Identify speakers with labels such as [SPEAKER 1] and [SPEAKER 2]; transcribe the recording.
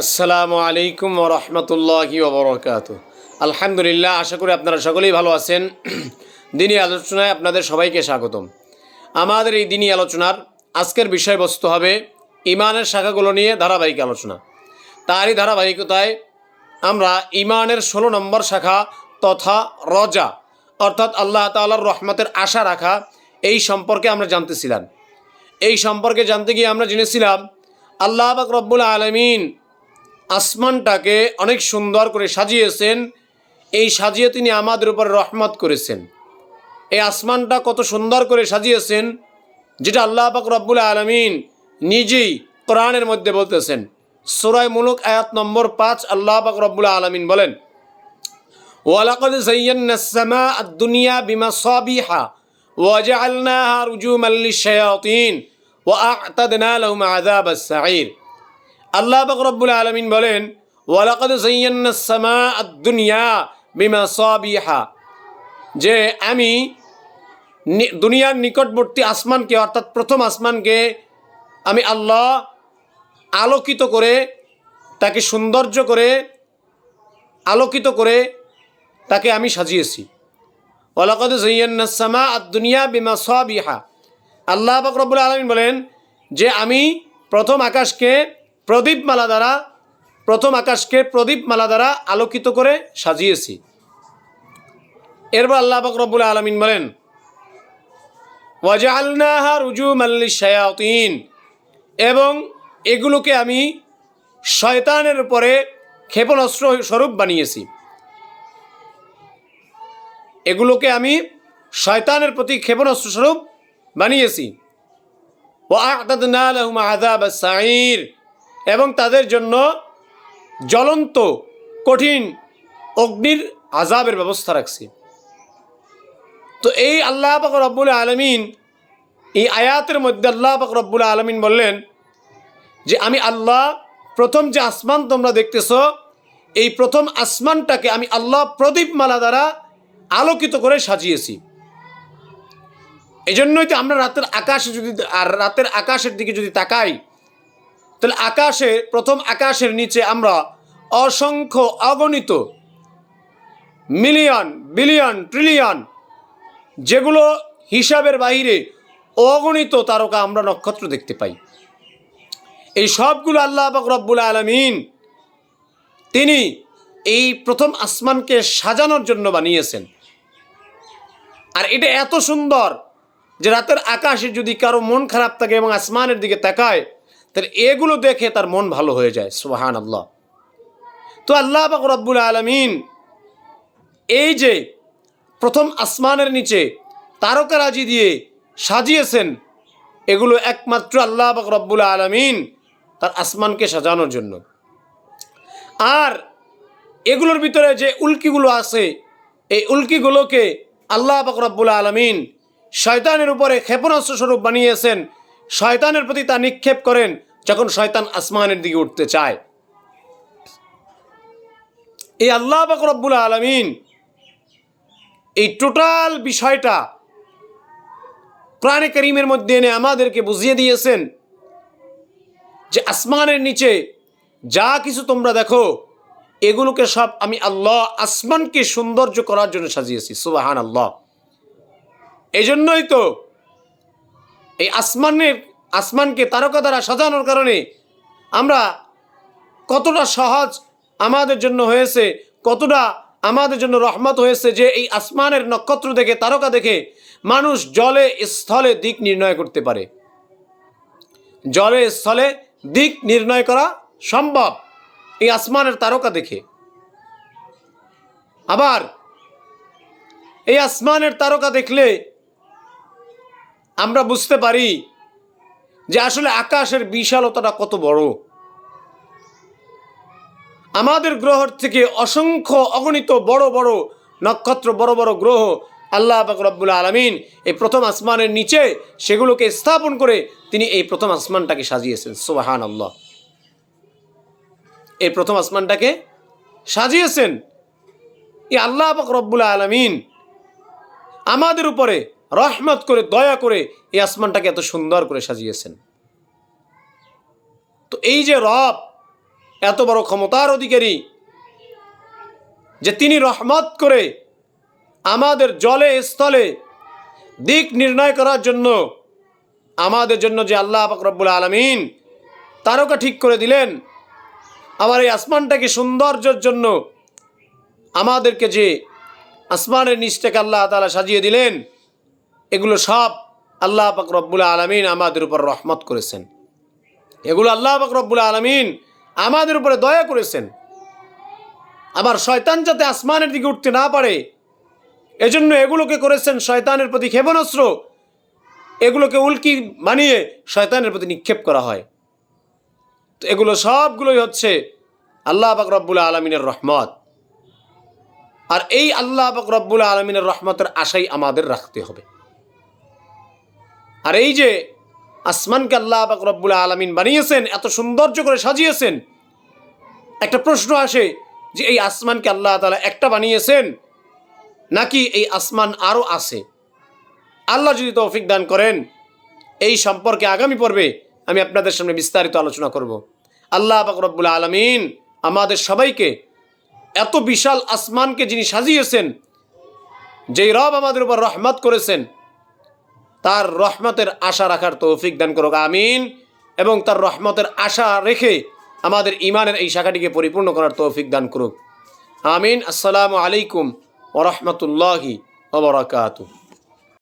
[SPEAKER 1] আসসালামু আলাইকুম ওয়া রাহমাতুল্লাহি ওয়া বারাকাতুহু। আলহামদুলিল্লাহ, আশা করি আপনারা সকলেই ভালো আছেন। দিনী আলোচনায় আপনাদের সবাইকে স্বাগতম। আমাদের এই দিনী আলোচনার আজকের বিষয়বস্তু হবে ঈমানের শাখাগুলো নিয়ে ধারাবাহিক আলোচনা। তারই ধারাবাহিকতায় আমরা ঈমানের 16 নম্বর শাখা তথা রজা অর্থাৎ আল্লাহ তাআলার রহমতের আশা রাখা এই সম্পর্কে আমরা জানতেছিলাম। এই সম্পর্কে জানতে গিয়ে আমরা জেনেছিলাম আল্লাহ পাক রব্বুল আলামিন আসমানটাকে অনেক সুন্দর করে সাজিয়েছেন। এই সাজিয়ে তিনি আমাদের উপর রহমত করেছেন। এই আসমানটা কত সুন্দর করে সাজিয়েছেন, যেটা আল্লাহ পাক রব্বুল আলামিন নিজেই কোরআনের মধ্যে বলতেছেন। সূরা মুলক আয়াত নম্বর 5 আল্লাহ পাক রব্বুল আলামিন বলেন, ওয়ালাকাদ যায়্যানাস সামাআ আদ-দুনিয়া বিমাসাবিহা ওয়া জাআলনাহা রুজুমান লিশ-শায়াতিন ওয়া আ'তাদনা লাহুম আযাবাস সাঈর। আল্লাহ পাক রব্বুল আলামিন বলেন, ওয়ালাকাদ যায়্যানাস সামাআ আদ-দুনিয়া বিমাসাবিহা, যে আমি দুনিয়ার নিকটবর্তী আসমানকে অর্থাৎ প্রথম আসমানকে আমি আল্লাহ আলোকিত করে, তাকে সৌন্দর্য করে, আলোকিত করে তাকে আমি সাজিয়েছি। ওয়ালাকাদ যায়্যানাস সামাআ আদ-দুনিয়া বিমাসাবিহা, আল্লাহ পাক রব্বুল আলামিন বলেন যে আমি প্রথম আকাশকে প্রদীপমালা দ্বারা আলোকিত করে সাজিয়েছি। এরপর আল্লাহ পাক রব্বুল আলামিন বলেন, ওয়া জাআলনাহা রুজুমান লিশ-শায়াতিন, এবং এগুলোকে আমি শয়তানের উপরে ক্ষেপণাস্ত্র স্বরূপ বানিয়েছি। এগুলোকে আমি শয়তানের প্রতি ক্ষেপণাস্ত্র স্বরূপ বানিয়েছি। ওয়া আ'তাদনা লাহুম আযাবাস সাঈর, এবং তাদের জন্য জ্বলন্ত কঠিন অগ্নির আযাবের ব্যবস্থা রাখছি। তো এই আল্লাহ পাক রব্বুল আলামিন এই আয়াতের মধ্যে আল্লাহ পাক রব্বুল আলামিন বললেন যে আমি আল্লাহ প্রথম যে আসমান তোমরা দেখতেছো, এই প্রথম আসমানটাকে আমি আল্লাহ প্রদীপমালা দ্বারা আলোকিত করে সাজিয়েছি। এই জন্যই তো আমরা রাতের আকাশের দিকে যদি তাকাই, তাহলে প্রথম আকাশের নিচে আমরা অসংখ্য অগণিত মিলিয়ন বিলিয়ন ট্রিলিয়ন, যেগুলো হিসাবের বাইরে অগণিত তারকা আমরা নক্ষত্র দেখতে পাই। এই সবগুলো আল্লাহ পাক রব্বুল আলামিন তিনি এই প্রথম আসমানকে সাজানোর জন্য বানিয়েছেন। আর এটা এত সুন্দর যে রাতের আকাশে যদি কারো মন খারাপ থাকে এবং আসমানের দিকে তাকায়, তাহলে এগুলো দেখে তার মন ভালো হয়ে যায়। সুবহানাল্লাহ। তো আল্লাহ পাক রব্বুল আলামিন এই যে প্রথম আসমানের নিচে তারকারাজি দিয়ে সাজিয়েছেন, এগুলো একমাত্র আল্লাহ পাক রব্বুল আলামিন তার আসমানকে সাজানোর জন্য। আর এগুলোর ভিতরে যে উল্কিগুলো আছে, এই উল্কিগুলোকে আল্লাহ পাক রব্বুল আলামিন শয়তানের উপরে ক্ষেপণাস্ত্র স্বরূপ বানিয়েছেন। শয়তানের প্রতি তা নিক্ষেপ করেন যখন শয়তান আসমানের দিকে উঠতে চায়। এই আল্লাহ পাক রব্বুল আলামিন এই টোটাল বিষয়টা কোরআনে কারীমের মধ্যে এনে আমাদেরকে বুঝিয়ে দিয়েছেন যে আসমানের নিচে যা কিছু তোমরা দেখো, এগুলোকে সব আমি আল্লাহ আসমানকে সৌন্দর্য করার জন্য সাজিয়েছি। সুবহানাল্লাহ। এই জন্যই তো এই আসমানকে তারকা দ্বারা সাজানোর কারণে আমরা কতটা সহজ আমাদের জন্য হয়েছে, কতটা আমাদের জন্য রহমত হয়েছে যে এই আসমানের নক্ষত্র দেখে, তারকা দেখে মানুষ জলে স্থলে দিক নির্ণয় করতে পারে। জলে স্থলে দিক নির্ণয় করা সম্ভব এই আসমানের তারকা দেখে। আবার এই আসমানের তারকা দেখলে আমরা বুঝতে পারি যে আসলে আকাশের বিশালতাটা কত বড়। আমাদের গ্রহের থেকে অসংখ্য অগণিত বড় বড় নক্ষত্র, বড় বড় গ্রহ আল্লাহ পাক রব্বুল আলামিন এই প্রথম আসমানের নিচে সেগুলোকে স্থাপন করে তিনি এই প্রথম আসমানটাকে সাজিয়েছেন। সুবহানাল্লাহ। এই প্রথম আসমানটাকে সাজিয়েছেন এই আল্লাহ পাক রব্বুল আলামিন আমাদের উপরে রহমত করে, দয়া করে এই আসমানটাকে এত সুন্দর করে সাজিয়েছেন। তো এই যে রব, এত বড় ক্ষমতার অধিকারী যে তিনি রহমত করে আমাদের জলে স্থলে দিক নির্ণয় করার জন্য আমাদের জন্য যে আল্লাহ পাক রব্বুল আলামিন তারকা ঠিক করে দিলেন, আবার এই আসমানটাকে সৌন্দর্যের জন্য আমাদেরকে যে আসমানের নিচটাকে আল্লাহ তাআলা সাজিয়ে দিলেন, এগুলো সব আল্লাহ পাক রব্বুল আলামিন আমাদের উপর রহমত করেছেন। এগুলো আল্লাহ পাক রব্বুল আলামিন আমাদের উপরে দয়া করেছেন। আবার শয়তান যাতে আসমানের দিকে উঠতে না পারে এজন্য এগুলোকে করেছেন শয়তানের প্রতি ক্ষেপণাস্ত্র, এগুলোকে উল্কি বানিয়ে শয়তানের প্রতি নিক্ষেপ করা হয়। তো এগুলো সবগুলোই হচ্ছে আল্লাহ পাক রব্বুল আলামিনের রহমত। আর এই আল্লাহ পাক রব্বুল আলামিনের রহমতের আশাই আমাদের রাখতে হবে। আর এই যে আসমানকে আল্লাহ পাক রব্বুল আলামিন বানিয়েছেন, এত সৌন্দর্য করে সাজিয়েছেন, একটা প্রশ্ন আসে যে এই আসমানকে আল্লাহ তাআলা একটা বানিয়েছেন নাকি এই আসমান আরও আছে? আল্লাহ যদি তৌফিক দান করেন এই সম্পর্কে আগামী পর্বে আমি আপনাদের সামনে বিস্তারিত আলোচনা করব। আল্লাহ পাক রব্বুল আলামিন আমাদের সবাইকে এত বিশাল আসমানকে যিনি সাজিয়েছেন, যেই রব আমাদের উপর রহমত করেছেন, তার রহমতের আশা রাখার তৌফিক দান করুক, আমিন। এবং তার রহমতের আশা রেখে আমাদের ইমানের এই শাখাটিকে পরিপূর্ণ করার তৌফিক দান করুক, আমিন। আসসালামু আলাইকুম ওয়া রাহমাতুল্লাহি ওয়া বারাকাতুহু।